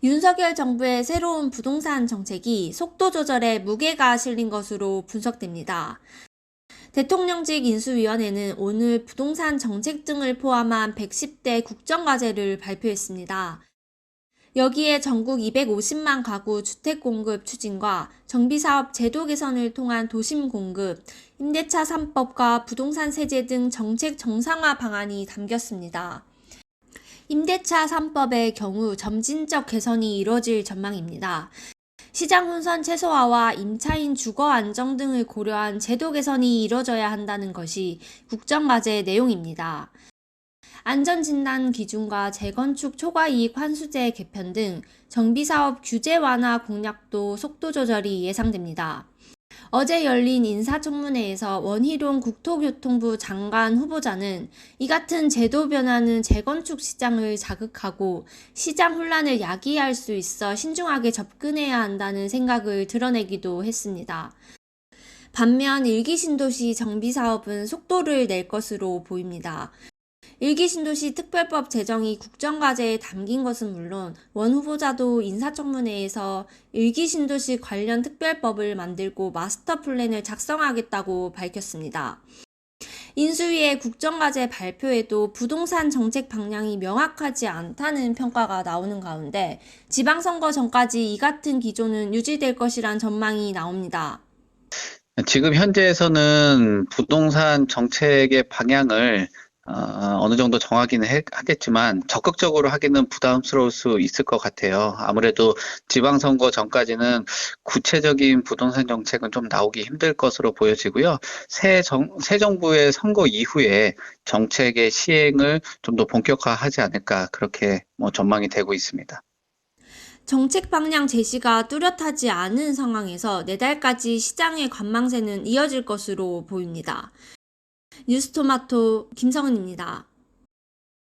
윤석열 정부의 새로운 부동산 정책이 속도 조절에 무게가 실린 것으로 분석됩니다. 대통령직 인수위원회는 오늘 부동산 정책 등을 포함한 110대 국정과제를 발표했습니다. 여기에 전국 250만 가구 주택 공급 추진과 정비사업 제도 개선을 통한 도심 공급, 임대차 3법과 부동산 세제 등 정책 정상화 방안이 담겼습니다. 임대차 3법의 경우 점진적 개선이 이뤄질 전망입니다. 시장 혼선 최소화와 임차인 주거 안정 등을 고려한 제도 개선이 이뤄져야 한다는 것이 국정과제 내용입니다. 안전진단 기준과 재건축 초과이익 환수제 개편 등 정비사업 규제 완화 공약도 속도 조절이 예상됩니다. 어제 열린 인사청문회에서 원희룡 국토교통부 장관 후보자는 이 같은 제도 변화는 재건축 시장을 자극하고 시장 혼란을 야기할 수 있어 신중하게 접근해야 한다는 생각을 드러내기도 했습니다. 반면 일기 신도시 정비사업은 속도를 낼 것으로 보입니다. 일기 신도시 특별법 제정이 국정과제에 담긴 것은 물론 원 후보자도 인사청문회에서 일기 신도시 관련 특별법을 만들고 마스터 플랜을 작성하겠다고 밝혔습니다. 인수위의 국정과제 발표에도 부동산 정책 방향이 명확하지 않다는 평가가 나오는 가운데 지방선거 전까지 이 같은 기조는 유지될 것이란 전망이 나옵니다. 지금 현재에서는 부동산 정책의 방향을 어느 정도 정하기는 하겠지만 적극적으로 하기는 부담스러울 수 있을 것 같아요. 아무래도 지방선거 전까지는 구체적인 부동산 정책은 좀 나오기 힘들 것으로 보여지고요. 새 정부의 선거 이후에 정책의 시행을 좀 더 본격화하지 않을까 그렇게 전망이 되고 있습니다. 정책 방향 제시가 뚜렷하지 않은 상황에서 내달까지 시장의 관망세는 이어질 것으로 보입니다. 뉴스토마토 김성은입니다.